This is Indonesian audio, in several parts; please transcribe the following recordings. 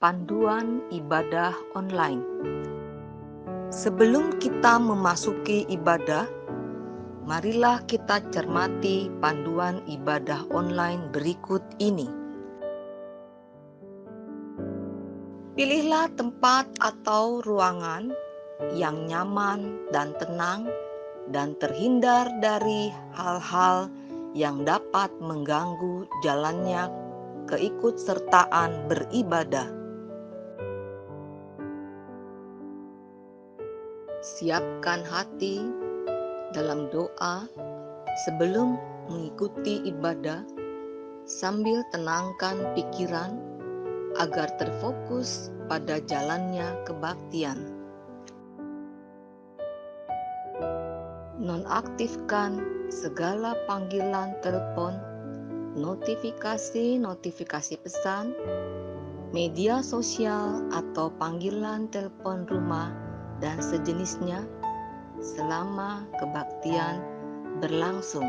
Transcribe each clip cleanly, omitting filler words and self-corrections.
Panduan ibadah online. Sebelum kita memasuki ibadah, marilah kita cermati panduan ibadah online berikut ini. Pilihlah tempat atau ruangan yang nyaman dan tenang dan terhindar dari hal-hal yang dapat mengganggu jalannya keikutsertaan beribadah. Siapkan hati dalam doa sebelum mengikuti ibadah, sambil tenangkan pikiran agar terfokus pada jalannya kebaktian. Nonaktifkan segala panggilan telepon, notifikasi pesan, media sosial atau panggilan telepon rumah dan sejenisnya selama kebaktian berlangsung.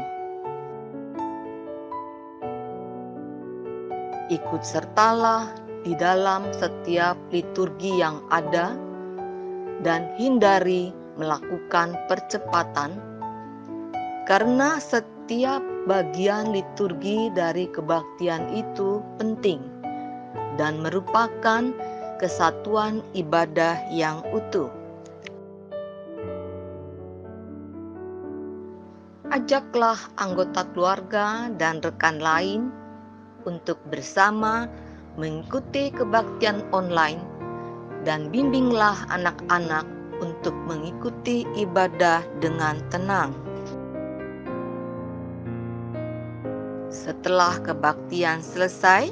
Ikut sertalah di dalam setiap liturgi yang ada dan hindari melakukan percepatan, karena setiap bagian liturgi dari kebaktian itu penting dan merupakan kesatuan ibadah yang utuh. Ajaklah anggota keluarga dan rekan lain untuk bersama mengikuti kebaktian online dan bimbinglah anak-anak untuk mengikuti ibadah dengan tenang. Setelah kebaktian selesai,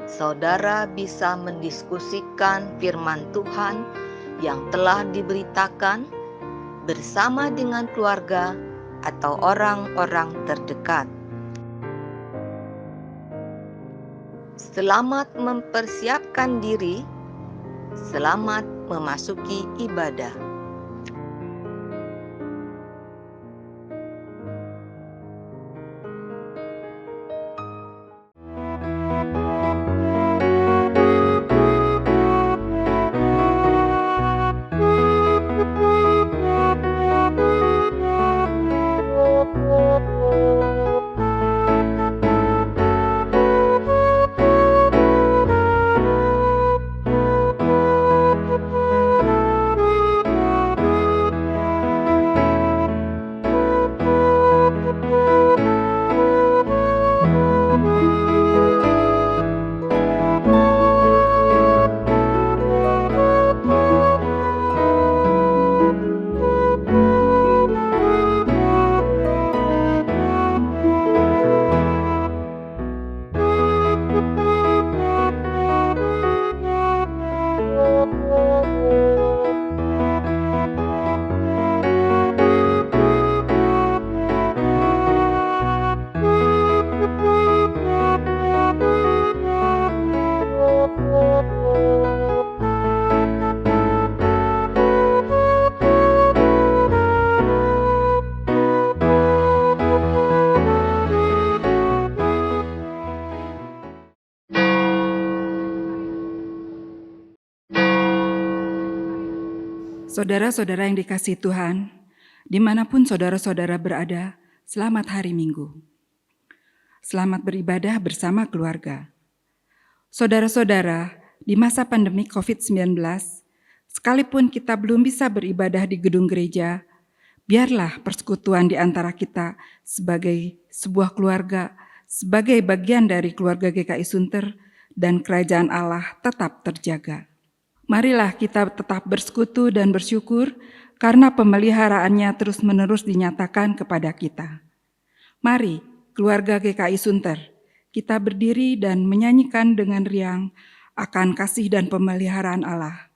saudara bisa mendiskusikan firman Tuhan yang telah diberitakan bersama dengan keluarga atau orang-orang terdekat. Selamat mempersiapkan diri, selamat memasuki ibadah. Saudara-saudara yang dikasihi Tuhan, dimanapun saudara-saudara berada, selamat hari Minggu. Selamat beribadah bersama keluarga. Saudara-saudara, di masa pandemi COVID-19, sekalipun kita belum bisa beribadah di gedung gereja, biarlah persekutuan di antara kita sebagai sebuah keluarga, sebagai bagian dari keluarga GKI Sunter dan Kerajaan Allah tetap terjaga. Marilah kita tetap bersekutu dan bersyukur karena pemeliharaannya terus-menerus dinyatakan kepada kita. Mari, keluarga GKI Sunter, kita berdiri dan menyanyikan dengan riang akan kasih dan pemeliharaan Allah.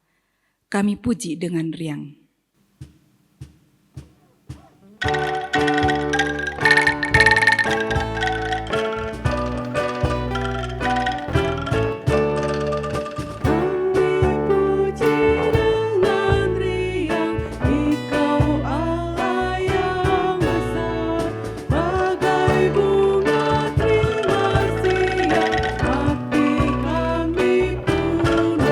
Kami puji dengan riang. Bagai bunga terima siang, hati kami pun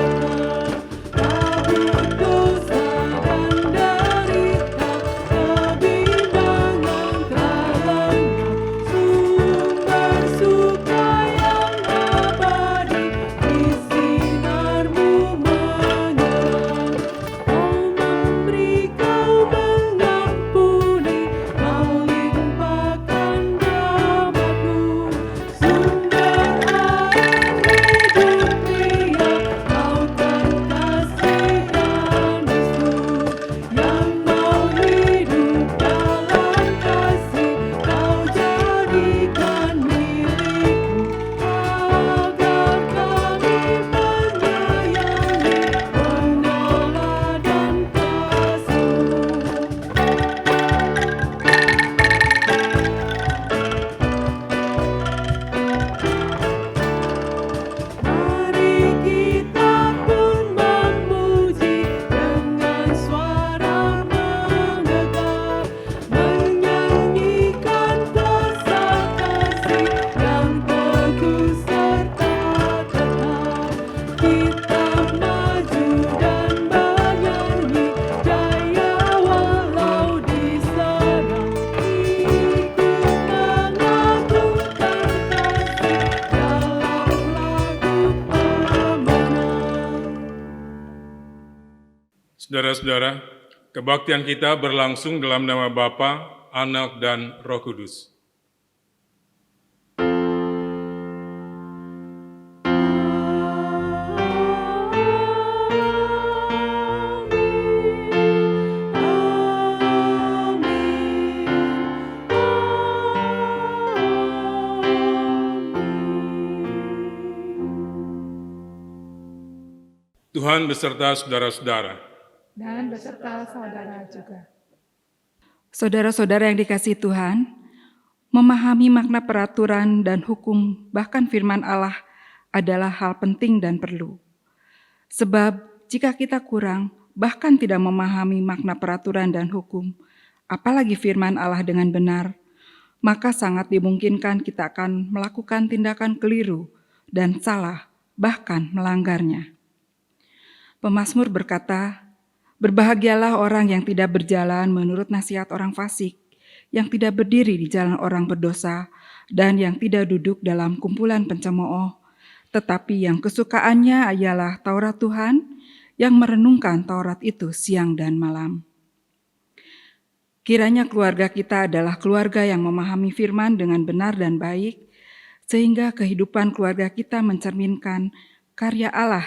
Saudara-saudara, kebaktian kita berlangsung dalam nama Bapa, Anak, dan Roh Kudus. Tuhan beserta saudara-saudara. Dan beserta saudara juga. Saudara-saudara yang dikasihi Tuhan, memahami makna peraturan dan hukum, bahkan firman Allah, adalah hal penting dan perlu. Sebab jika kita kurang, bahkan tidak memahami makna peraturan dan hukum, apalagi firman Allah dengan benar, maka sangat dimungkinkan kita akan melakukan tindakan keliru dan salah, bahkan melanggarnya. Pemazmur berkata, "Berbahagialah orang yang tidak berjalan menurut nasihat orang fasik, yang tidak berdiri di jalan orang berdosa, dan yang tidak duduk dalam kumpulan pencemooh, tetapi yang kesukaannya ialah Taurat Tuhan, yang merenungkan Taurat itu siang dan malam." Kiranya keluarga kita adalah keluarga yang memahami firman dengan benar dan baik, sehingga kehidupan keluarga kita mencerminkan karya Allah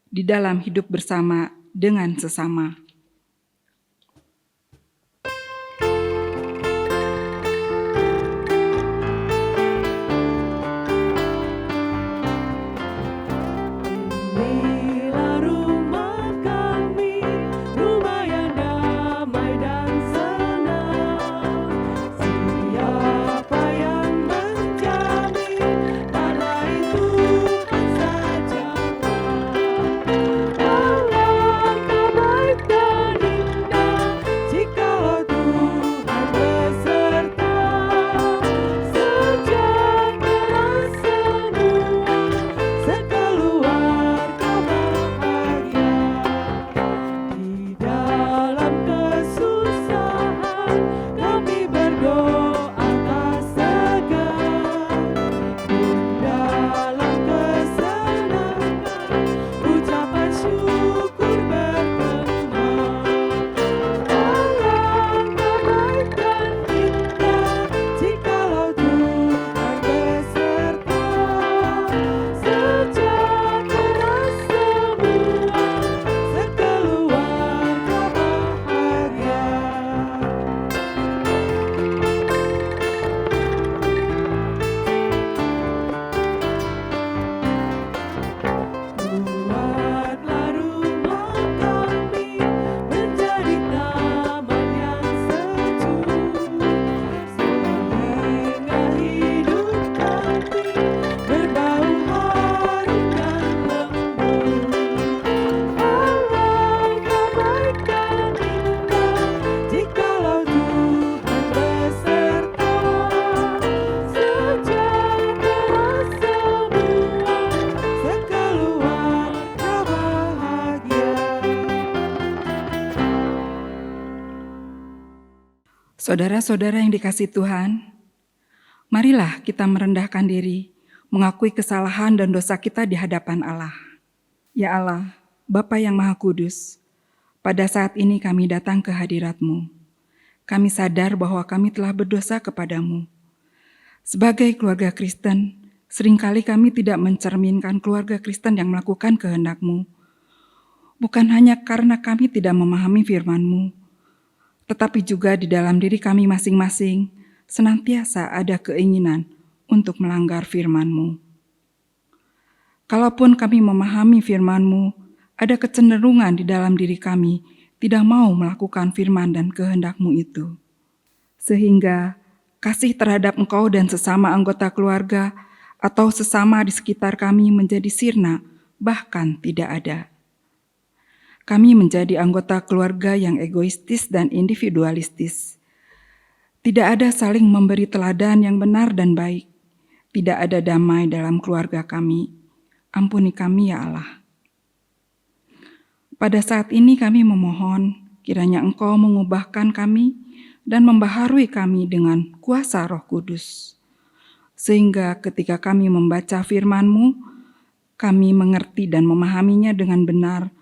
di dalam hidup bersama dengan sesama. Saudara-saudara yang dikasihi Tuhan, marilah kita merendahkan diri, mengakui kesalahan dan dosa kita di hadapan Allah. Ya Allah, Bapa yang Maha Kudus, pada saat ini kami datang ke hadirat-Mu. Kami sadar bahwa kami telah berdosa kepadamu. Sebagai keluarga Kristen, seringkali kami tidak mencerminkan keluarga Kristen yang melakukan kehendak-Mu. Bukan hanya karena kami tidak memahami firman-Mu, tetapi juga di dalam diri kami masing-masing senantiasa ada keinginan untuk melanggar firman-Mu. Kalaupun kami memahami firman-Mu, ada kecenderungan di dalam diri kami tidak mau melakukan firman dan kehendak-Mu itu. Sehingga kasih terhadap Engkau dan sesama anggota keluarga atau sesama di sekitar kami menjadi sirna, bahkan tidak ada. Kami menjadi anggota keluarga yang egoistis dan individualistis. Tidak ada saling memberi teladan yang benar dan baik. Tidak ada damai dalam keluarga kami. Ampuni kami ya Allah. Pada saat ini kami memohon, kiranya Engkau mengubahkan kami dan membaharui kami dengan kuasa Roh Kudus. Sehingga ketika kami membaca firman-Mu, kami mengerti dan memahaminya dengan benar,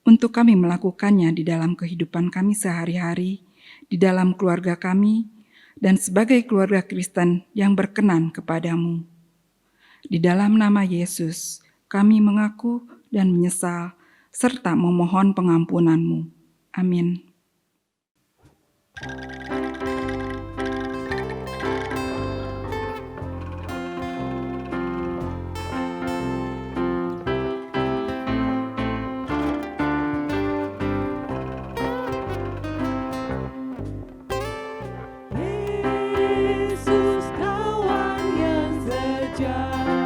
untuk kami melakukannya di dalam kehidupan kami sehari-hari, di dalam keluarga kami, dan sebagai keluarga Kristen yang berkenan kepadamu. Di dalam nama Yesus, kami mengaku dan menyesal, serta memohon pengampunan-Mu. Amin. Yesus kawan yang sejati,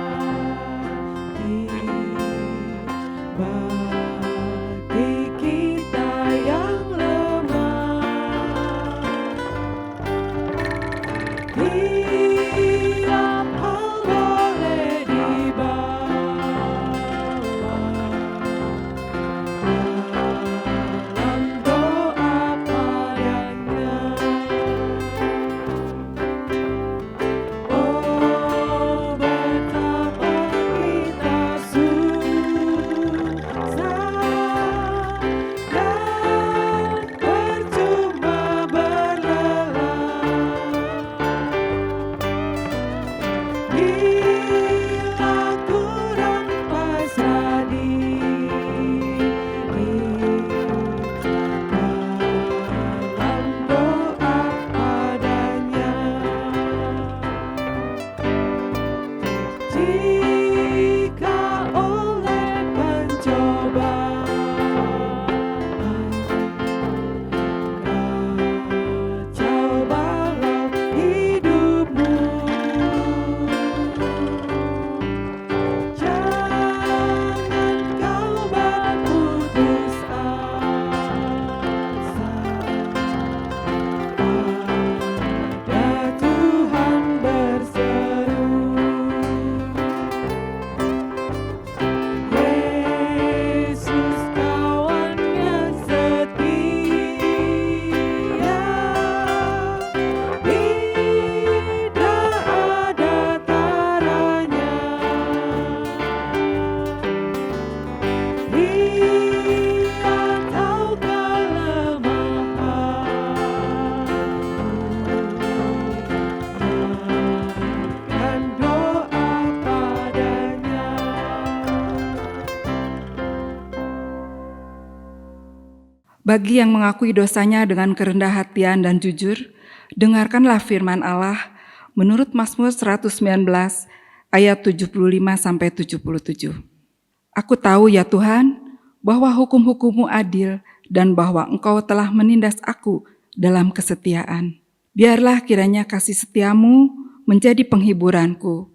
bagi kita yang lemah, tiap hal boleh dibawa dalam doa padanya. Oh, betapa kita susah dan percuma berlelah bila kurang pasrah diri dalam doa padanya. Jika oleh pencobaan kacau balau hidupmu, jangan kau berputus asa, pada Tuhan berseru. Yesus kawannya setia, tidak ada taranya. Dia tahu kelemahanku dan doa padanya. Bagi yang mengakui dosanya dengan kerendah hatian dan jujur, dengarkanlah firman Allah menurut Mazmur 119 ayat 75-77. Aku tahu ya Tuhan, bahwa hukum-hukum-Mu adil dan bahwa Engkau telah menindas aku dalam kesetiaan. Biarlah kiranya kasih setia-Mu menjadi penghiburanku,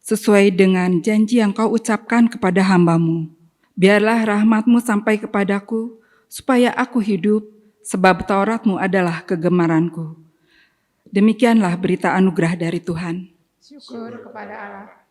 sesuai dengan janji yang Kau ucapkan kepada hamba-Mu. Biarlah rahmat-Mu sampai kepadaku, supaya aku hidup, sebab Taurat-Mu adalah kegemaranku. Demikianlah berita anugerah dari Tuhan. Syukur kepada Allah.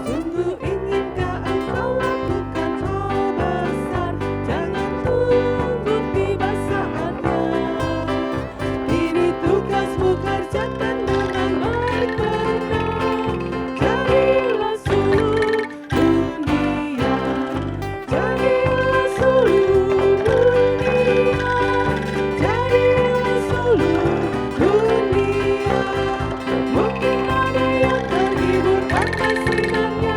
Sungguh inginkah engkau lakukan hal besar? Jangan tunggu tiba saatnya. Ini tugasmu, kerjakan dengan baik benar. Jadilah suluh dunia, jadilah suluh dunia, jadilah suluh dunia. Mungkin ada yang terhibur karena sinarnya.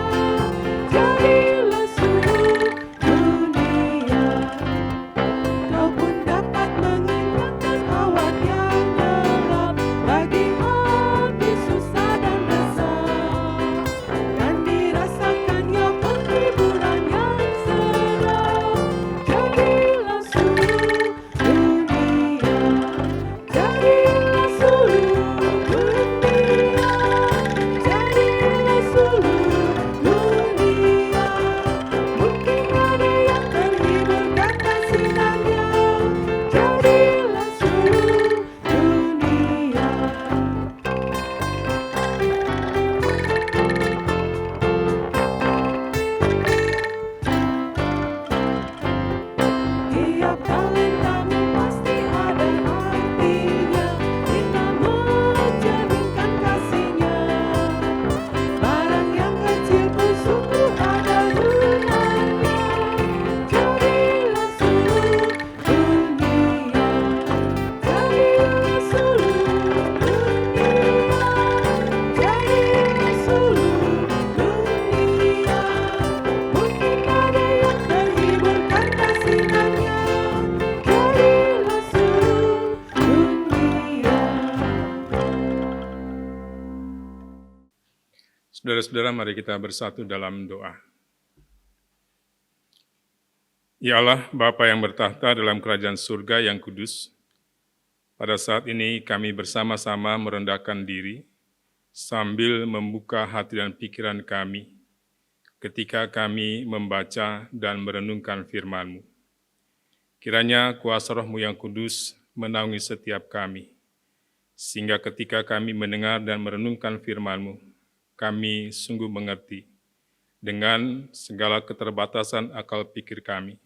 Jadilah suluh dunia. Kau pun dapat mengingatkan awan yang gelap bagi hati susah dan resah. Kan dirasakannya penghiburan yang sedap. Jadilah suluh dunia, jadilah suluh dunia, jadilah suluh dunia. Saudara-saudara, mari kita bersatu dalam doa. Ya Allah, Bapa yang bertahta dalam kerajaan surga yang kudus, pada saat ini kami bersama-sama merendahkan diri sambil membuka hati dan pikiran kami ketika kami membaca dan merenungkan firman-Mu. Kiranya kuasa Roh-Mu yang kudus menaungi setiap kami, sehingga ketika kami mendengar dan merenungkan firman-Mu, kami sungguh mengerti dengan segala keterbatasan akal pikir kami,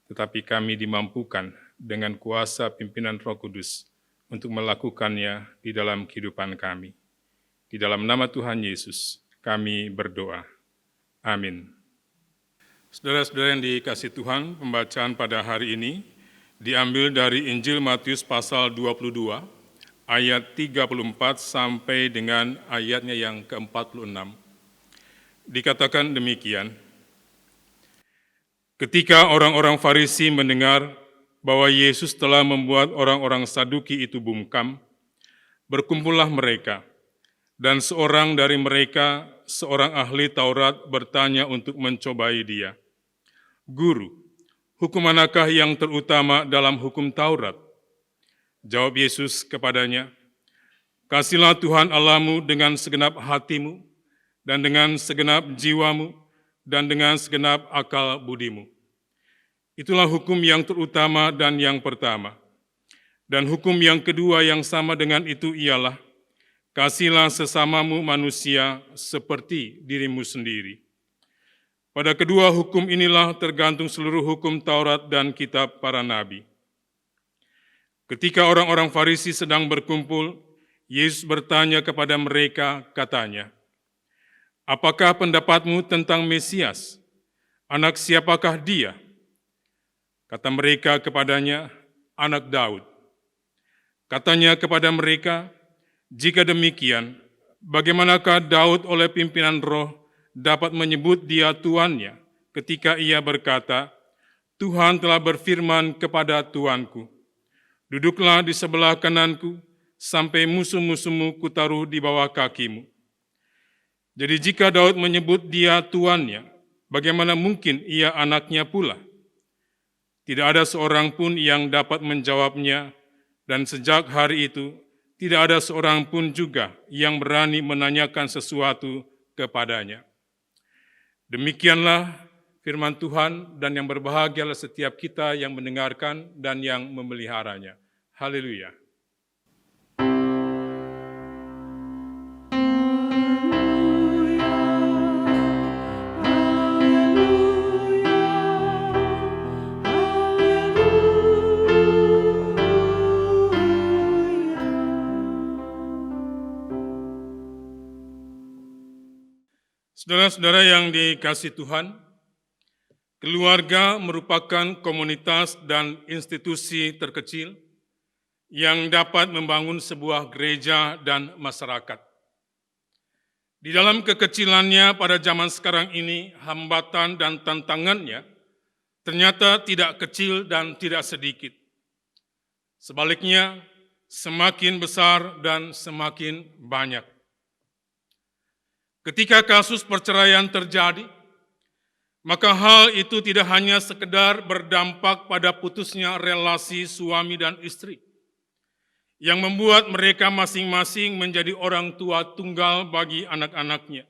tetapi kami dimampukan dengan kuasa pimpinan Roh Kudus untuk melakukannya di dalam kehidupan kami. Di dalam nama Tuhan Yesus, kami berdoa. Amin. Saudara-saudara yang dikasihi Tuhan, pembacaan pada hari ini diambil dari Injil Matius pasal 22, ayat 34 sampai dengan ayatnya yang ke-46. Dikatakan demikian, ketika orang-orang Farisi mendengar bahwa Yesus telah membuat orang-orang Saduki itu bungkam, berkumpullah mereka, dan seorang dari mereka, seorang ahli Taurat, bertanya untuk mencobai dia, "Guru, hukum manakah yang terutama dalam hukum Taurat?" Jawab Yesus kepadanya, "Kasihilah Tuhan Allahmu dengan segenap hatimu, dan dengan segenap jiwamu, dan dengan segenap akal budimu. Itulah hukum yang terutama dan yang pertama. Dan hukum yang kedua yang sama dengan itu ialah, kasihilah sesamamu manusia seperti dirimu sendiri. Pada kedua hukum inilah tergantung seluruh hukum Taurat dan kitab para nabi." Ketika orang-orang Farisi sedang berkumpul, Yesus bertanya kepada mereka, katanya, "Apakah pendapatmu tentang Mesias? Anak siapakah dia?" Kata mereka kepadanya, "Anak Daud." Katanya kepada mereka, "Jika demikian, bagaimanakah Daud oleh pimpinan Roh dapat menyebut dia tuannya ketika ia berkata, 'Tuhan telah berfirman kepada Tuanku, duduklah di sebelah kananku, sampai musuh-musuhmu kutaruh di bawah kakimu.' Jadi jika Daud menyebut dia tuannya, bagaimana mungkin ia anaknya pula?" Tidak ada seorang pun yang dapat menjawabnya, dan sejak hari itu tidak ada seorang pun juga yang berani menanyakan sesuatu kepadanya. Demikianlah firman Tuhan, dan yang berbahagialah setiap kita yang mendengarkan dan yang memeliharanya. Haleluya. Saudara-saudara yang dikasihi Tuhan, keluarga merupakan komunitas dan institusi terkecil yang dapat membangun sebuah gereja dan masyarakat. Di dalam kekecilannya pada zaman sekarang ini, hambatan dan tantangannya ternyata tidak kecil dan tidak sedikit. Sebaliknya, semakin besar dan semakin banyak. Ketika kasus perceraian terjadi, maka hal itu tidak hanya sekedar berdampak pada putusnya relasi suami dan istri, yang membuat mereka masing-masing menjadi orang tua tunggal bagi anak-anaknya,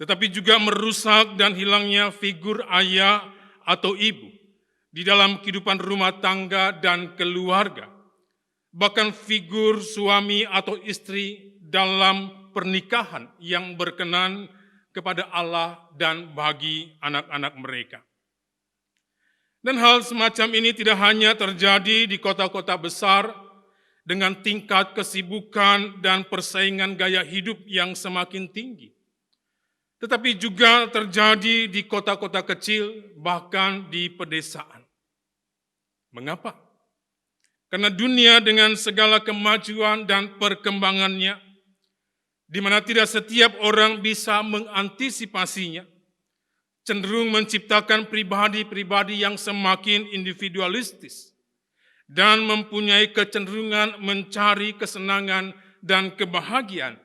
tetapi juga merusak dan hilangnya figur ayah atau ibu di dalam kehidupan rumah tangga dan keluarga, bahkan figur suami atau istri dalam pernikahan yang berkenan kepada Allah dan bagi anak-anak mereka. Dan hal semacam ini tidak hanya terjadi di kota-kota besar dengan tingkat kesibukan dan persaingan gaya hidup yang semakin tinggi, tetapi juga terjadi di kota-kota kecil, bahkan di pedesaan. Mengapa? Karena dunia dengan segala kemajuan dan perkembangannya, di mana tidak setiap orang bisa mengantisipasinya, cenderung menciptakan pribadi-pribadi yang semakin individualistis dan mempunyai kecenderungan mencari kesenangan dan kebahagiaan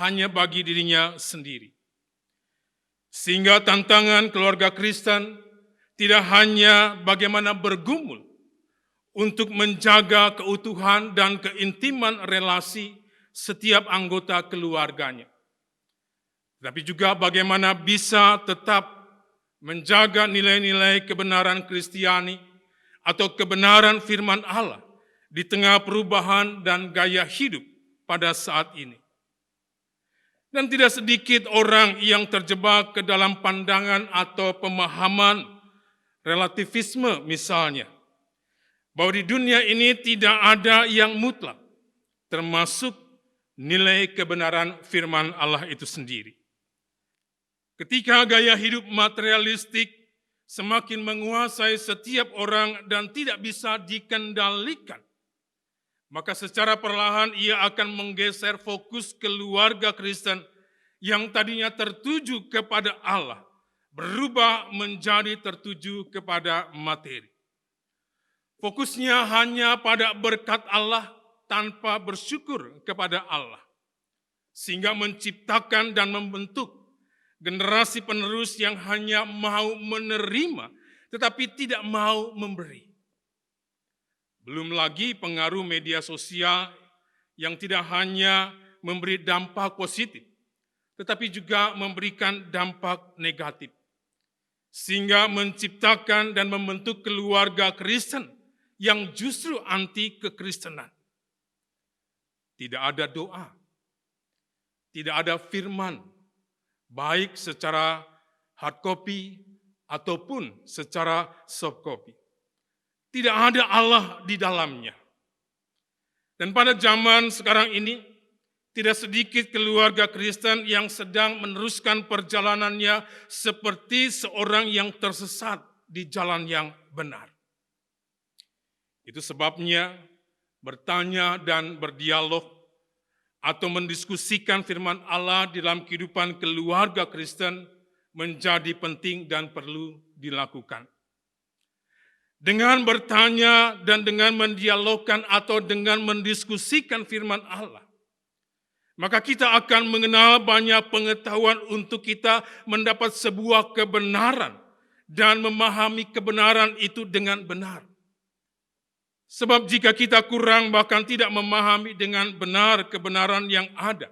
hanya bagi dirinya sendiri. Sehingga tantangan keluarga Kristen tidak hanya bagaimana bergumul untuk menjaga keutuhan dan keintiman relasi setiap anggota keluarganya, tapi juga bagaimana bisa tetap menjaga nilai-nilai kebenaran Kristiani atau kebenaran firman Allah di tengah perubahan dan gaya hidup pada saat ini. Dan tidak sedikit orang yang terjebak ke dalam pandangan atau pemahaman relativisme misalnya, bahwa di dunia ini tidak ada yang mutlak, termasuk nilai kebenaran firman Allah itu sendiri. Ketika gaya hidup materialistik semakin menguasai setiap orang dan tidak bisa dikendalikan, maka secara perlahan ia akan menggeser fokus keluarga Kristen yang tadinya tertuju kepada Allah, berubah menjadi tertuju kepada materi. Fokusnya hanya pada berkat Allah tanpa bersyukur kepada Allah, sehingga menciptakan dan membentuk generasi penerus yang hanya mau menerima tetapi tidak mau memberi. Belum lagi pengaruh media sosial yang tidak hanya memberi dampak positif, tetapi juga memberikan dampak negatif. Sehingga menciptakan dan membentuk keluarga Kristen yang justru anti kekristenan. Tidak ada doa, tidak ada firman, baik secara hard copy ataupun secara soft copy. Tidak ada Allah di dalamnya. Dan pada zaman sekarang ini, tidak sedikit keluarga Kristen yang sedang meneruskan perjalanannya seperti seorang yang tersesat di jalan yang benar. Itu sebabnya bertanya dan berdialog atau mendiskusikan firman Allah dalam kehidupan keluarga Kristen menjadi penting dan perlu dilakukan. Dengan bertanya dan dengan mendialogkan atau dengan mendiskusikan firman Allah, maka kita akan mengenal banyak pengetahuan untuk kita mendapat sebuah kebenaran dan memahami kebenaran itu dengan benar. Sebab jika kita kurang bahkan tidak memahami dengan benar kebenaran yang ada,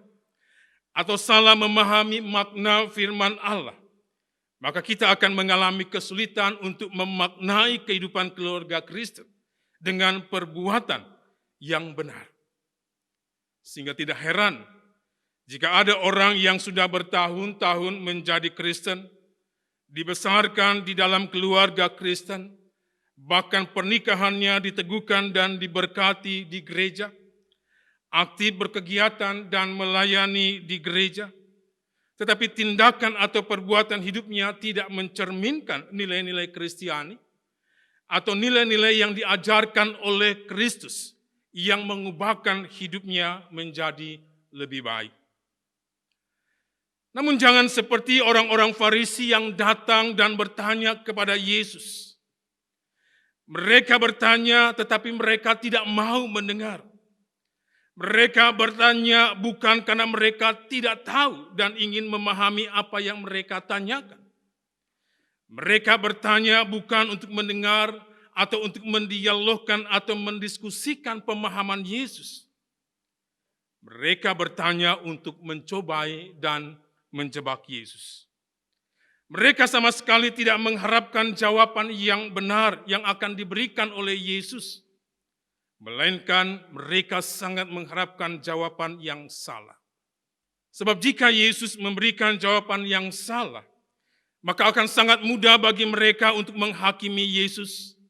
atau salah memahami makna firman Allah, maka kita akan mengalami kesulitan untuk memaknai kehidupan keluarga Kristen dengan perbuatan yang benar. Sehingga tidak heran jika ada orang yang sudah bertahun-tahun menjadi Kristen, dibesarkan di dalam keluarga Kristen, bahkan pernikahannya diteguhkan dan diberkati di gereja, aktif berkegiatan dan melayani di gereja, tetapi tindakan atau perbuatan hidupnya tidak mencerminkan nilai-nilai Kristiani atau nilai-nilai yang diajarkan oleh Kristus yang mengubahkan hidupnya menjadi lebih baik. Namun jangan seperti orang-orang Farisi yang datang dan bertanya kepada Yesus. Mereka bertanya tetapi mereka tidak mau mendengar. Mereka bertanya bukan karena mereka tidak tahu dan ingin memahami apa yang mereka tanyakan. Mereka bertanya bukan untuk mendengar atau untuk mendialogkan atau mendiskusikan pemahaman Yesus. Mereka bertanya untuk mencobai dan menjebak Yesus. Mereka sama sekali tidak mengharapkan jawaban yang benar yang akan diberikan oleh Yesus, melainkan mereka sangat mengharapkan jawaban yang salah. Sebab jika Yesus memberikan jawaban yang salah, maka akan sangat mudah bagi mereka untuk menghakimi Yesus,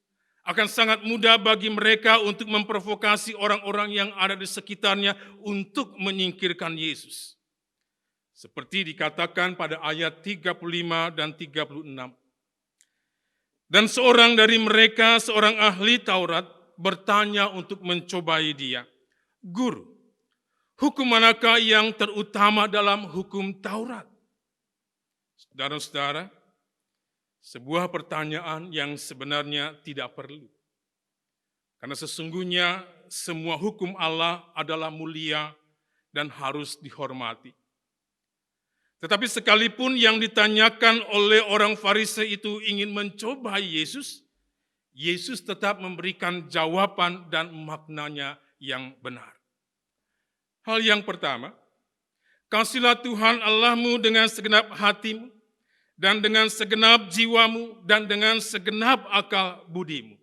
akan sangat mudah bagi mereka untuk memprovokasi orang-orang yang ada di sekitarnya untuk menyingkirkan Yesus. Seperti dikatakan pada ayat 35 dan 36. Dan seorang dari mereka, seorang ahli Taurat, bertanya untuk mencobai dia, "Guru, hukum manakah yang terutama dalam hukum Taurat?" Saudara-saudara, sebuah pertanyaan yang sebenarnya tidak perlu. Karena sesungguhnya semua hukum Allah adalah mulia dan harus dihormati. Tetapi sekalipun yang ditanyakan oleh orang Farisi itu ingin mencobai Yesus, Yesus tetap memberikan jawaban dan maknanya yang benar. Hal yang pertama, kasihlah Tuhan Allahmu dengan segenap hatimu, dan dengan segenap jiwamu, dan dengan segenap akal budimu.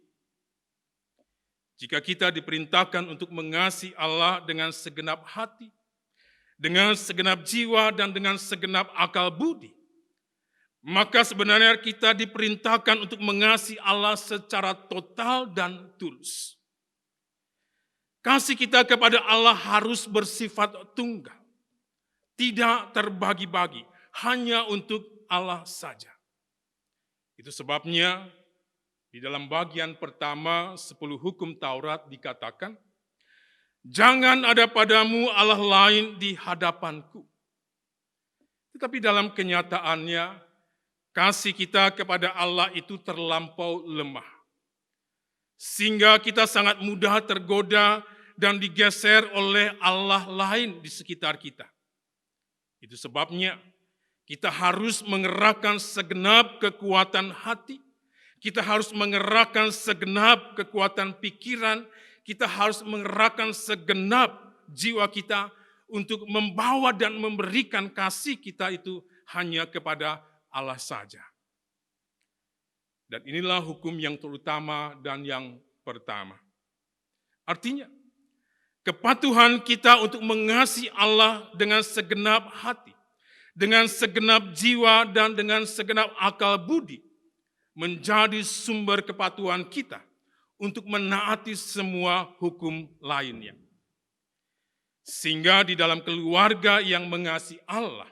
Jika kita diperintahkan untuk mengasihi Allah dengan segenap hati, dengan segenap jiwa, dan dengan segenap akal budi, maka sebenarnya kita diperintahkan untuk mengasihi Allah secara total dan tulus. Kasih kita kepada Allah harus bersifat tunggal, tidak terbagi-bagi, hanya untuk Allah saja. Itu sebabnya di dalam bagian pertama 10 hukum Taurat dikatakan, jangan ada padamu Allah lain di hadapanku. Tetapi dalam kenyataannya, kasih kita kepada Allah itu terlampau lemah. Sehingga kita sangat mudah tergoda dan digeser oleh Allah lain di sekitar kita. Itu sebabnya kita harus mengerahkan segenap kekuatan hati, kita harus mengerahkan segenap kekuatan pikiran, kita harus mengerahkan segenap jiwa kita untuk membawa dan memberikan kasih kita itu hanya kepada Allah saja. Dan inilah hukum yang terutama dan yang pertama. Artinya, kepatuhan kita untuk mengasihi Allah dengan segenap hati, dengan segenap jiwa, dan dengan segenap akal budi menjadi sumber kepatuhan kita untuk menaati semua hukum lainnya. Sehingga di dalam keluarga yang mengasihi Allah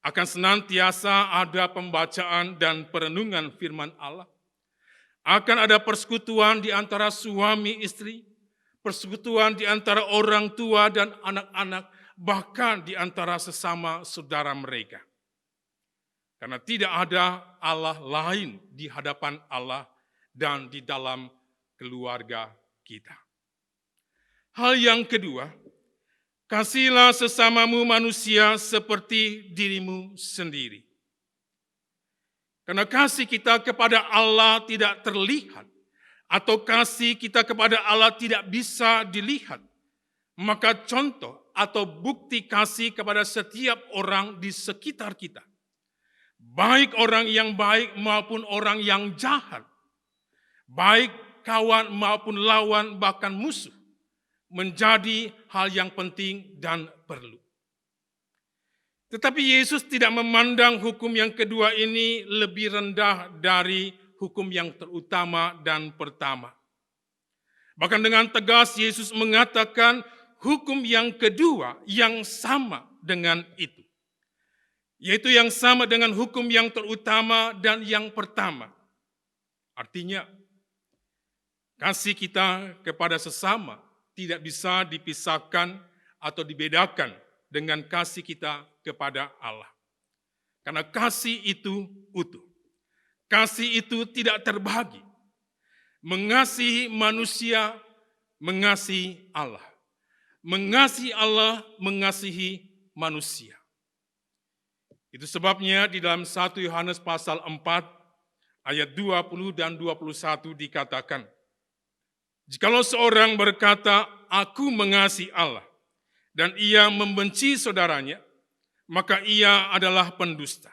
akan senantiasa ada pembacaan dan perenungan firman Allah. Akan ada persekutuan di antara suami istri, persekutuan di antara orang tua dan anak-anak, bahkan di antara sesama saudara mereka. Karena tidak ada Allah lain di hadapan Allah dan di dalam keluarga kita. Hal yang kedua, kasihilah sesamamu manusia seperti dirimu sendiri. Karena kasih kita kepada Allah tidak terlihat, atau kasih kita kepada Allah tidak bisa dilihat, maka contoh atau bukti kasih kepada setiap orang di sekitar kita, baik orang yang baik maupun orang yang jahat, baik kawan maupun lawan bahkan musuh, menjadi hal yang penting dan perlu. Tetapi Yesus tidak memandang hukum yang kedua ini lebih rendah dari hukum yang terutama dan pertama. Bahkan dengan tegas Yesus mengatakan hukum yang kedua yang sama dengan itu, yaitu yang sama dengan hukum yang terutama dan yang pertama. Artinya, kasih kita kepada sesama tidak bisa dipisahkan atau dibedakan dengan kasih kita kepada Allah. Karena kasih itu utuh. Kasih itu tidak terbagi. Mengasihi manusia, mengasihi Allah. Mengasihi Allah, mengasihi manusia. Itu sebabnya di dalam 1 Yohanes pasal 4 ayat 20 dan 21 dikatakan, jikalau seorang berkata, aku mengasihi Allah, dan ia membenci saudaranya, maka ia adalah pendusta.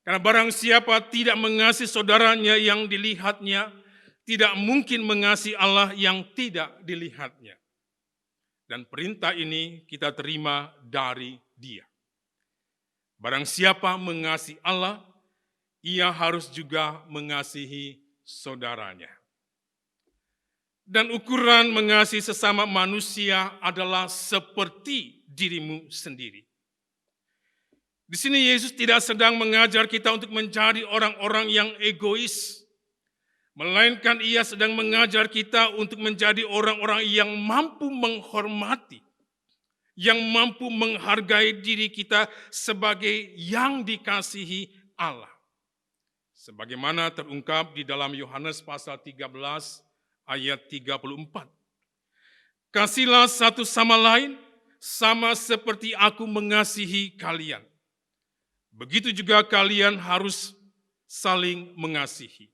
Karena barang siapa tidak mengasihi saudaranya yang dilihatnya, tidak mungkin mengasihi Allah yang tidak dilihatnya. Dan perintah ini kita terima dari Dia. Barang siapa mengasihi Allah, ia harus juga mengasihi saudaranya. Dan ukuran mengasihi sesama manusia adalah seperti dirimu sendiri. Di sini Yesus tidak sedang mengajar kita untuk menjadi orang-orang yang egois, melainkan Ia sedang mengajar kita untuk menjadi orang-orang yang mampu menghormati, yang mampu menghargai diri kita sebagai yang dikasihi Allah. Sebagaimana terungkap di dalam Yohanes pasal 13 ayat 34. Kasihlah satu sama lain sama seperti aku mengasihi kalian. begitu juga kalian harus saling mengasihi.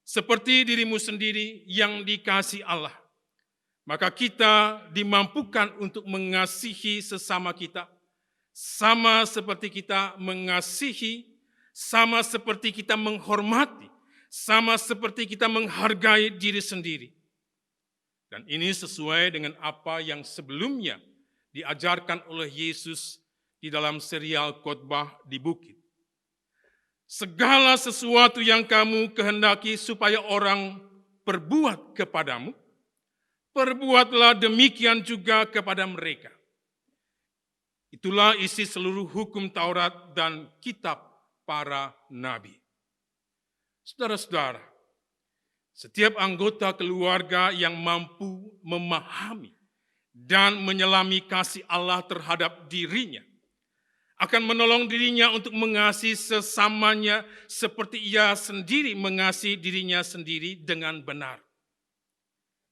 Seperti dirimu sendiri yang dikasihi Allah, maka kita dimampukan untuk mengasihi sesama kita, sama seperti kita mengasihi, sama seperti kita menghormati, sama seperti kita menghargai diri sendiri. Dan ini sesuai dengan apa yang sebelumnya diajarkan oleh Yesus di dalam serial khotbah di bukit. Segala sesuatu yang kamu kehendaki supaya orang perbuat kepadamu, perbuatlah demikian juga kepada mereka. Itulah isi seluruh hukum Taurat dan kitab para nabi. Saudara-saudara, setiap anggota keluarga yang mampu memahami dan menyelami kasih Allah terhadap dirinya akan menolong dirinya untuk mengasihi sesamanya seperti ia sendiri mengasihi dirinya sendiri dengan benar.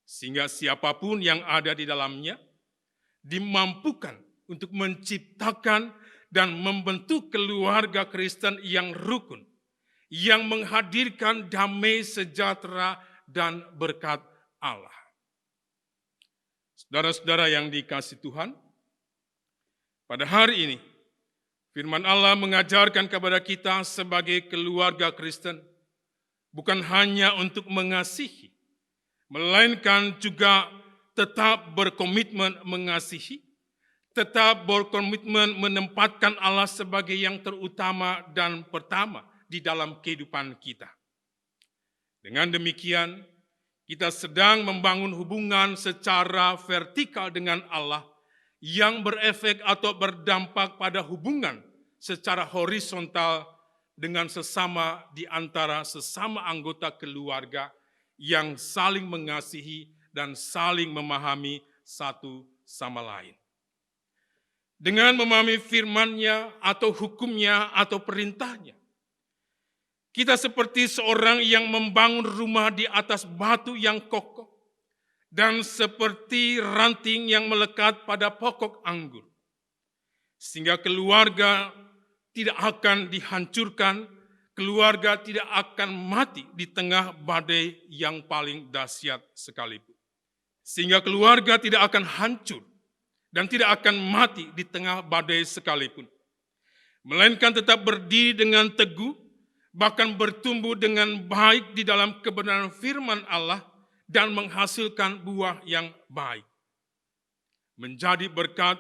Sehingga siapapun yang ada di dalamnya dimampukan untuk menciptakan dan membentuk keluarga Kristen yang rukun, yang menghadirkan damai sejahtera dan berkat Allah. Saudara-saudara yang dikasihi Tuhan, pada hari ini firman Allah mengajarkan kepada kita sebagai keluarga Kristen bukan hanya untuk mengasihi, melainkan juga tetap berkomitmen mengasihi, tetap berkomitmen menempatkan Allah sebagai yang terutama dan pertama di dalam kehidupan kita. Dengan demikian, kita sedang membangun hubungan secara vertikal dengan Allah yang berefek atau berdampak pada hubungan secara horizontal dengan sesama di antara sesama anggota keluarga yang saling mengasihi dan saling memahami satu sama lain. Dengan memahami firman-Nya atau hukumnya atau perintahnya, kita seperti seorang yang membangun rumah di atas batu yang kokoh dan seperti ranting yang melekat pada pokok anggur. Sehingga keluarga tidak akan dihancurkan, keluarga tidak akan mati di tengah badai yang paling dahsyat sekalipun. Sehingga keluarga tidak akan hancur dan tidak akan mati di tengah badai sekalipun. Melainkan tetap berdiri dengan teguh, bahkan bertumbuh dengan baik di dalam kebenaran firman Allah dan menghasilkan buah yang baik. Menjadi berkat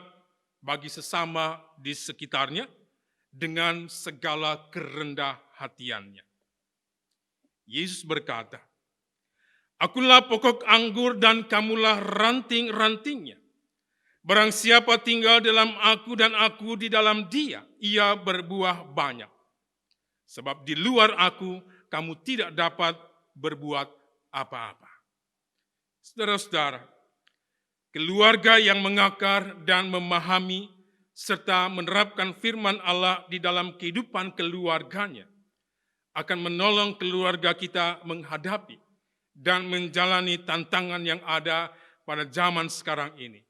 bagi sesama di sekitarnya dengan segala kerendah hatiannya. Yesus berkata, "Akulah pokok anggur dan kamulah ranting-rantingnya. Barang siapa tinggal dalam aku dan aku di dalam dia, ia berbuah banyak. Sebab di luar aku, kamu tidak dapat berbuat apa-apa." Saudara-saudara, keluarga yang mengakar dan memahami serta menerapkan firman Allah di dalam kehidupan keluarganya akan menolong keluarga kita menghadapi dan menjalani tantangan yang ada pada zaman sekarang ini.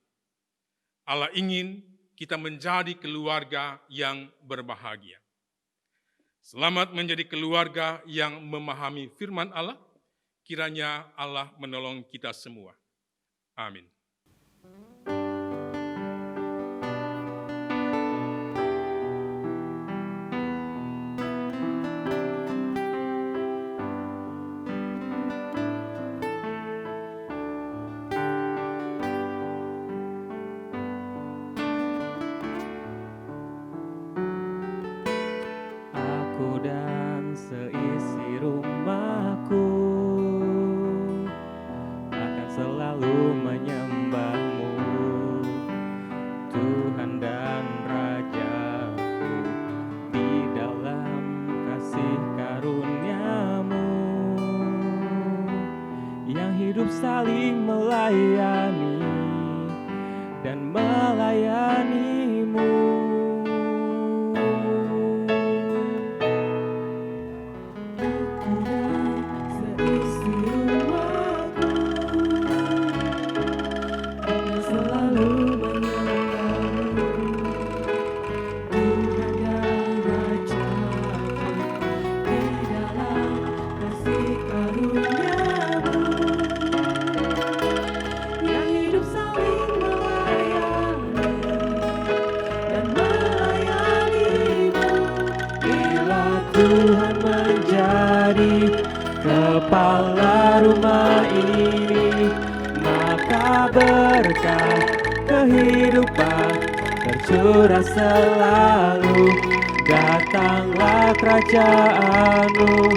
Allah ingin kita menjadi keluarga yang berbahagia. Selamat menjadi keluarga yang memahami firman Allah. Kiranya Allah menolong kita semua. Amin. Aku dan seisi rumahku akan selalu menyembah-Mu, Tuhan dan Raja-Ku, di dalam kasih karunia-Mu yang hidup saling melayani dan melayani-Mu. Seisi rumahku akan selalu menyembah-Mu, Tuhan dan menjadi kepala rumah ini, maka berkah kehidupan tercurah selalu. Datanglah kerajaan-Mu,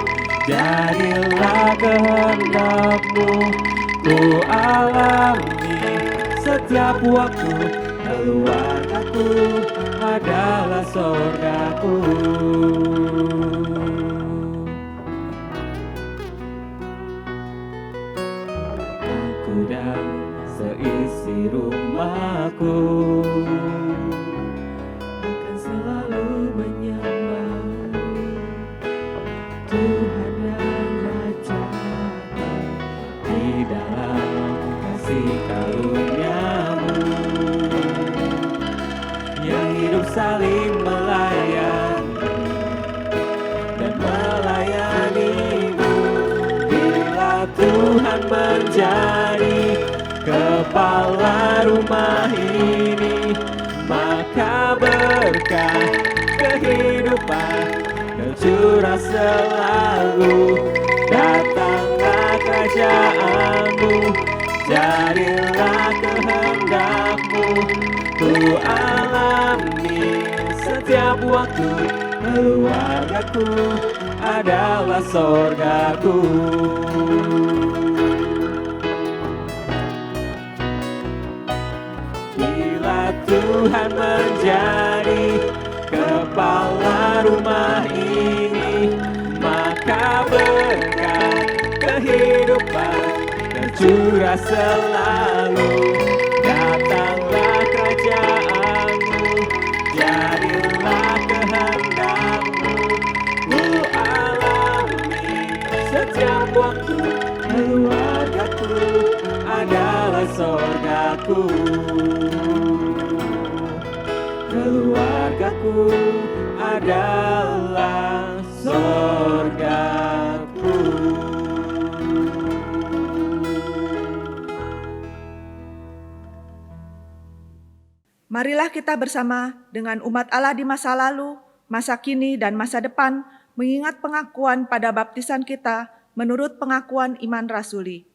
jadilah kehendak-Mu, ku alami setiap waktu. Keluargaku adalah sorgaku. Aku dan seisi rumahku akan selalu menyembah Tuhan dan Raja-Ku di dalam kasih karunia-Mu yang hidup saling melayani dan melayani-Mu. Bila Tuhan menjadi kepala rumah ini, maka berkah kehidupan tercurah selalu. Datanglah kerajaan-Mu, jadilah kehendak-Mu, ku alami setiap waktu. Keluargaku adalah sorgaku. Bila Tuhan menjadi kepala rumah ini, maka berkah kehidupan tercurah selalu. Datanglah kerajaan-Mu, jadilah kehendak-Mu, ku alami setiap waktu. Keluargaku adalah sorgaku. Keluargaku adalah sorgaku. Marilah kita bersama dengan umat Allah di masa lalu, masa kini, dan masa depan mengingat pengakuan pada baptisan kita menurut pengakuan iman rasuli.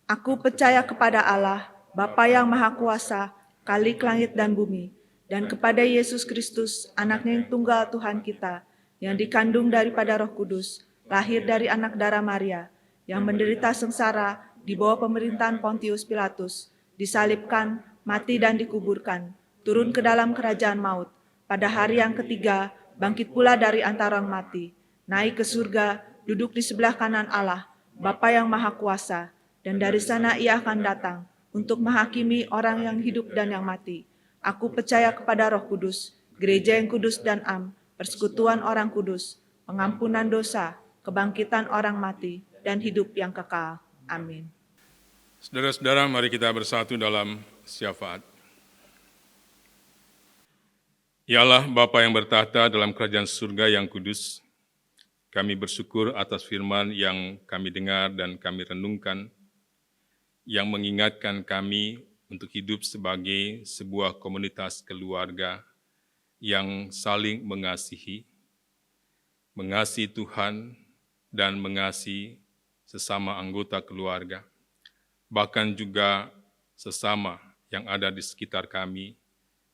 Aku percaya kepada Allah, Bapa yang Maha Kuasa, Khalik langit dan bumi, dan kepada Yesus Kristus, anaknya yang tunggal Tuhan kita, yang dikandung daripada Roh Kudus, lahir dari anak darah Maria, yang menderita sengsara di bawah pemerintahan Pontius Pilatus, disalibkan, mati dan dikuburkan, turun ke dalam kerajaan maut, pada hari yang ketiga bangkit pula dari antara orang mati, naik ke surga, duduk di sebelah kanan Allah, Bapa yang Maha Kuasa, dan dari sana Ia akan datang untuk menghakimi orang yang hidup dan yang mati. Aku percaya kepada Roh Kudus, gereja yang kudus dan am, persekutuan orang kudus, pengampunan dosa, kebangkitan orang mati, dan hidup yang kekal. Amin. Saudara-saudara, mari kita bersatu dalam syafaat. Ya Allah, Bapa yang bertahta dalam kerajaan surga yang kudus, kami bersyukur atas firman yang kami dengar dan kami renungkan, yang mengingatkan kami untuk hidup sebagai sebuah komunitas keluarga yang saling mengasihi Tuhan dan mengasihi sesama anggota keluarga, bahkan juga sesama yang ada di sekitar kami,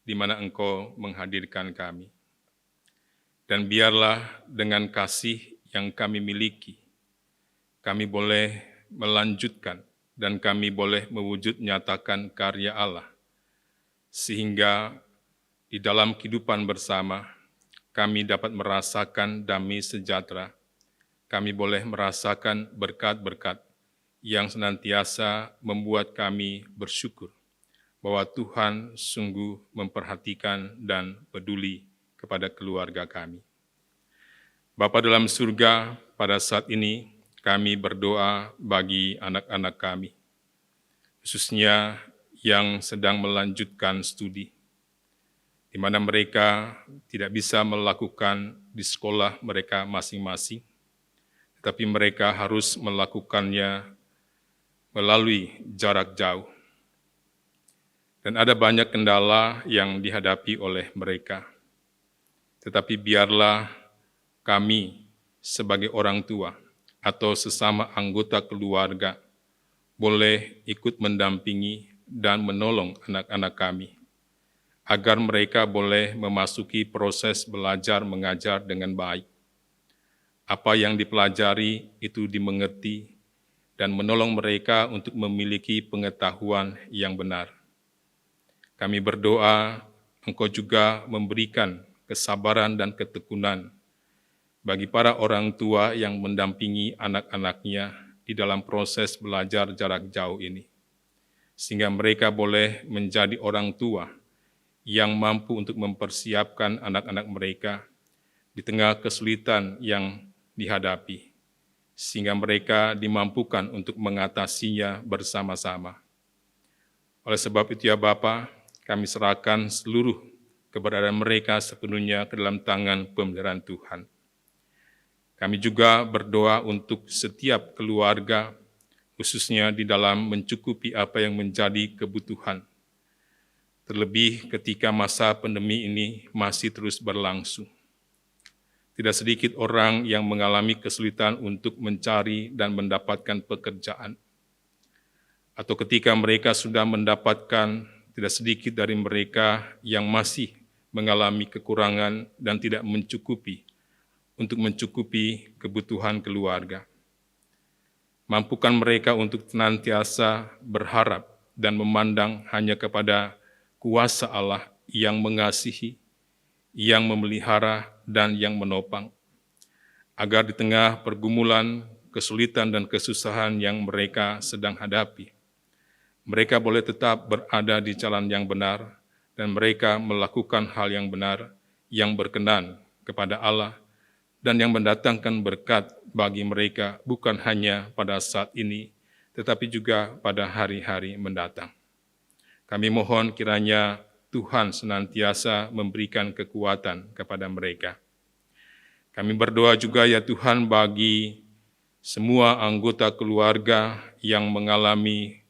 di mana Engkau menghadirkan kami. Dan biarlah dengan kasih yang kami miliki, kami boleh melanjutkan dan kami boleh mewujud nyatakan karya Allah, sehingga di dalam kehidupan bersama, kami dapat merasakan damai sejahtera, kami boleh merasakan berkat-berkat yang senantiasa membuat kami bersyukur bahwa Tuhan sungguh memperhatikan dan peduli kepada keluarga kami. Bapa dalam surga, pada saat ini kami berdoa bagi anak-anak kami, khususnya yang sedang melanjutkan studi, di mana mereka tidak bisa melakukan di sekolah mereka masing-masing, tetapi mereka harus melakukannya melalui jarak jauh. Dan ada banyak kendala yang dihadapi oleh mereka. Tetapi biarlah kami sebagai orang tua atau sesama anggota keluarga boleh ikut mendampingi dan menolong anak-anak kami, agar mereka boleh memasuki proses belajar mengajar dengan baik. Apa yang dipelajari itu dimengerti dan menolong mereka untuk memiliki pengetahuan yang benar. Kami berdoa Engkau juga memberikan kesabaran dan ketekunan bagi para orang tua yang mendampingi anak-anaknya di dalam proses belajar jarak jauh ini, sehingga mereka boleh menjadi orang tua yang mampu untuk mempersiapkan anak-anak mereka di tengah kesulitan yang dihadapi, sehingga mereka dimampukan untuk mengatasinya bersama-sama. Oleh sebab itu ya Bapa, kami serahkan seluruh keberadaan mereka sepenuhnya ke dalam tangan pemeliharaan Tuhan. Kami juga berdoa untuk setiap keluarga, khususnya di dalam mencukupi apa yang menjadi kebutuhan. Terlebih ketika masa pandemi ini masih terus berlangsung. Tidak sedikit orang yang mengalami kesulitan untuk mencari dan mendapatkan pekerjaan. Atau ketika mereka sudah mendapatkan, tidak sedikit dari mereka yang masih mengalami kekurangan dan tidak mencukupi untuk mencukupi kebutuhan keluarga. Mampukan mereka untuk senantiasa berharap dan memandang hanya kepada kuasa Allah yang mengasihi, yang memelihara, dan yang menopang, agar di tengah pergumulan, kesulitan, dan kesusahan yang mereka sedang hadapi, mereka boleh tetap berada di jalan yang benar, dan mereka melakukan hal yang benar, yang berkenan kepada Allah, dan yang mendatangkan berkat bagi mereka bukan hanya pada saat ini, tetapi juga pada hari-hari mendatang. Kami mohon kiranya Tuhan senantiasa memberikan kekuatan kepada mereka. Kami berdoa juga ya Tuhan bagi semua anggota keluarga yang mengalami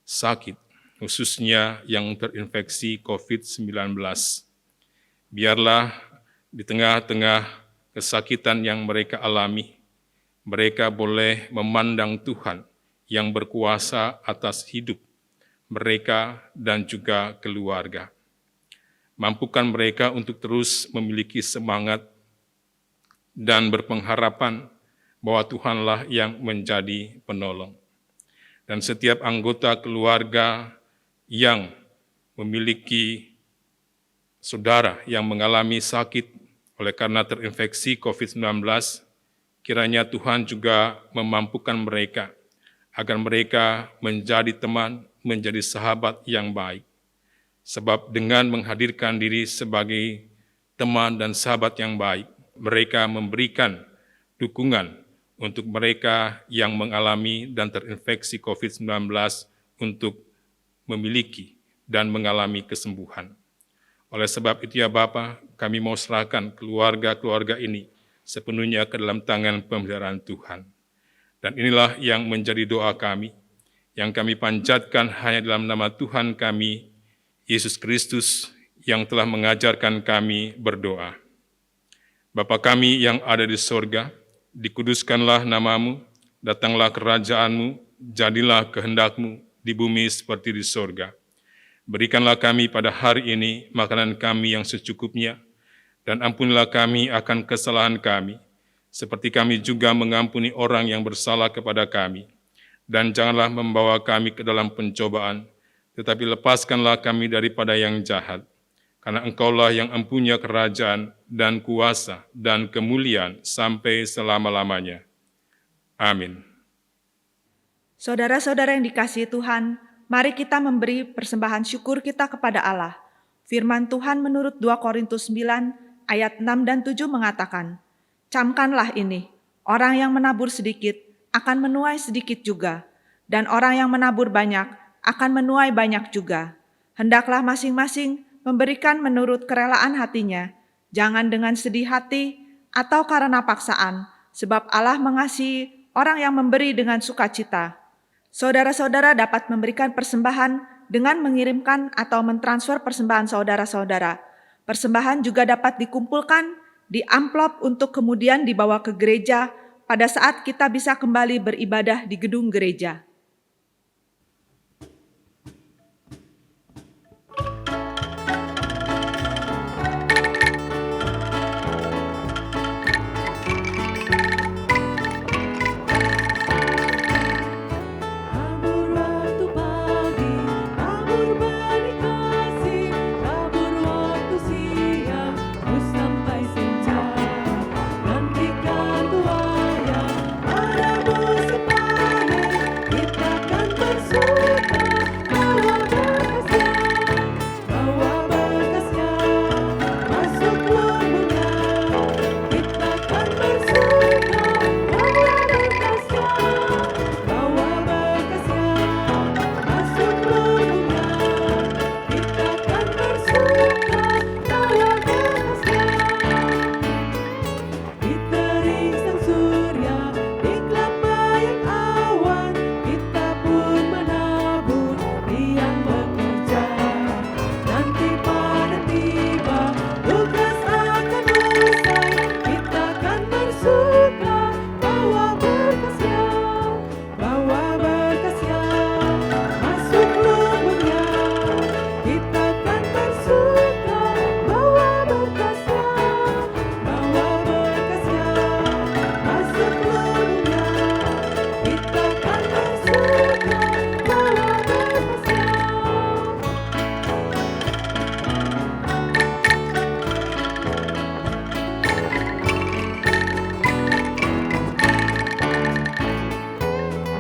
sakit, khususnya yang terinfeksi COVID-19. Biarlah di tengah-tengah kesakitan yang mereka alami, mereka boleh memandang Tuhan yang berkuasa atas hidup mereka dan juga keluarga. Mampukan mereka untuk terus memiliki semangat dan berpengharapan bahwa Tuhanlah yang menjadi penolong. Dan setiap anggota keluarga yang memiliki saudara yang mengalami sakit oleh karena terinfeksi COVID-19, kiranya Tuhan juga memampukan mereka agar mereka menjadi teman, menjadi sahabat yang baik. Sebab dengan menghadirkan diri sebagai teman dan sahabat yang baik, mereka memberikan dukungan untuk mereka yang mengalami dan terinfeksi COVID-19 untuk memiliki dan mengalami kesembuhan. Oleh sebab itu ya Bapa, kami mau serahkan keluarga-keluarga ini sepenuhnya ke dalam tangan pemeliharaan Tuhan. Dan inilah yang menjadi doa kami, yang kami panjatkan hanya dalam nama Tuhan kami, Yesus Kristus, yang telah mengajarkan kami berdoa. Bapa kami yang ada di sorga, dikuduskanlah namamu, datanglah kerajaanmu, jadilah kehendakmu di bumi seperti di sorga. Berikanlah kami pada hari ini makanan kami yang secukupnya, dan ampunilah kami akan kesalahan kami, seperti kami juga mengampuni orang yang bersalah kepada kami. Dan janganlah membawa kami ke dalam pencobaan, tetapi lepaskanlah kami daripada yang jahat. Karena Engkaulah yang empunya kerajaan dan kuasa dan kemuliaan sampai selama-lamanya. Amin. Saudara-saudara yang dikasihi Tuhan, mari kita memberi persembahan syukur kita kepada Allah. Firman Tuhan menurut 2 Korintus 9 ayat 6 dan 7 mengatakan, "Camkanlah ini, orang yang menabur sedikit akan menuai sedikit juga, dan orang yang menabur banyak akan menuai banyak juga. Hendaklah masing-masing memberikan menurut kerelaan hatinya, jangan dengan sedih hati atau karena paksaan, sebab Allah mengasihi orang yang memberi dengan sukacita." Saudara-saudara dapat memberikan persembahan dengan mengirimkan atau mentransfer persembahan saudara-saudara. Persembahan juga dapat dikumpulkan di amplop untuk kemudian dibawa ke gereja pada saat kita bisa kembali beribadah di gedung gereja. Tabur waktu pagi, tabur benih kasih, tabur waktu siang, terus sampai senja. Nantikan tuanya pada musim panen, kita akan bersuka bawa berkasnya, masuk lumbungnya. Kita akan bersuka bawa berkasnya, masuk lumbungnya. Kita akan bersuka bawa berkasnya. Di terik sang surya, di kelambayan awan, kita pun menabur yang bekerja. Nanti panen tiba, tugas akan usai, kita akan bersuka bawa berkasnya, masuk lumbungnya. Kita akan bersuka bawa berkasnya, masuk lumbungnya. Kita akan bersuka bawa berkasnya.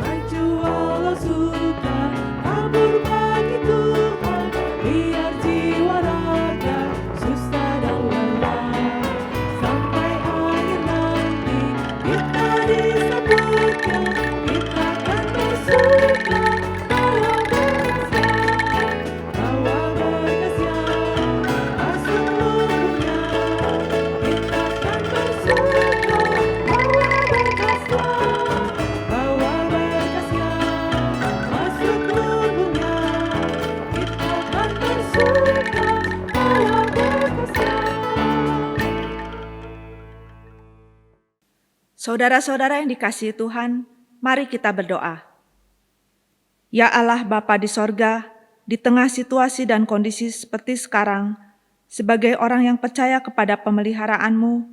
Maju walau suka, tabur bagi Tuhan, biar jiwa raga susah dan lelah. Sampai akhir nanti kita disebutkan, kita akan bersuka bawa berkasnya, masuk lumbungnya. Kita akan bersuka bawa berkasnya, masuk lumbungnya. Kita akan bersuka bawa berkasnya. Saudara-saudara yang dikasihi Tuhan, mari kita berdoa. Ya Allah Bapa di sorga, di tengah situasi dan kondisi seperti sekarang, sebagai orang yang percaya kepada pemeliharaanmu,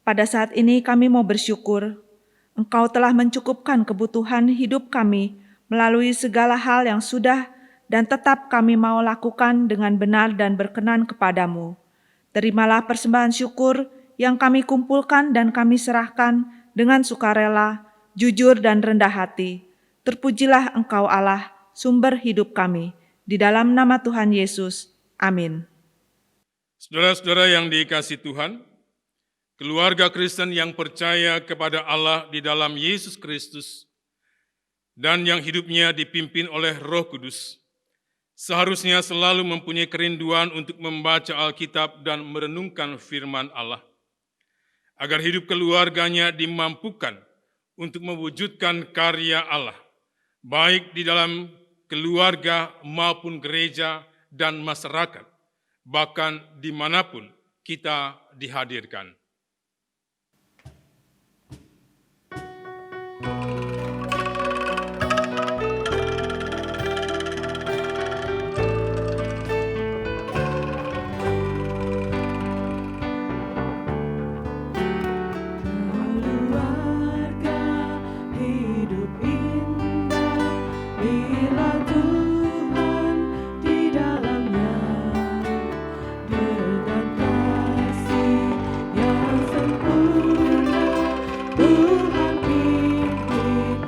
pada saat ini kami mau bersyukur. Engkau telah mencukupkan kebutuhan hidup kami melalui segala hal yang sudah dan tetap kami mau lakukan dengan benar dan berkenan kepadamu. Terimalah persembahan syukur yang kami kumpulkan dan kami serahkan dengan sukarela, jujur dan rendah hati. Terpujilah Engkau Allah, sumber hidup kami. Di dalam nama Tuhan Yesus. Amin. Saudara-saudara yang dikasihi Tuhan, keluarga Kristen yang percaya kepada Allah di dalam Yesus Kristus dan yang hidupnya dipimpin oleh Roh Kudus, seharusnya selalu mempunyai kerinduan untuk membaca Alkitab dan merenungkan firman Allah, agar hidup keluarganya dimampukan untuk mewujudkan karya Allah, baik di dalam keluarga maupun gereja dan masyarakat, bahkan dimanapun kita dihadirkan. Keluarga hidup indah bila Tuhan di dalamnya, dengan kasih yang sempurna Tuhan pimpin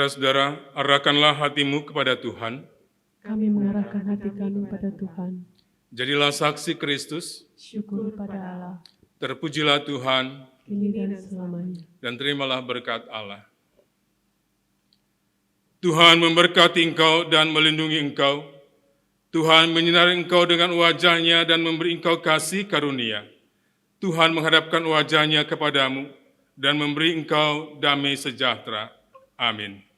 Saudara-saudara, arahkanlah hatimu kepada Tuhan. Kami mengarahkan hati kami pada Tuhan. Jadilah saksi Kristus, Syukur pada Allah, terpujilah Tuhan, kini dan selamanya. dan terimalah berkat Allah. Tuhan memberkati engkau dan melindungi engkau. Tuhan menyinari engkau dengan wajah-Nya dan memberi engkau kasih karunia. Tuhan menghadapkan wajah-Nya kepadamu dan memberi engkau damai sejahtera. Amin.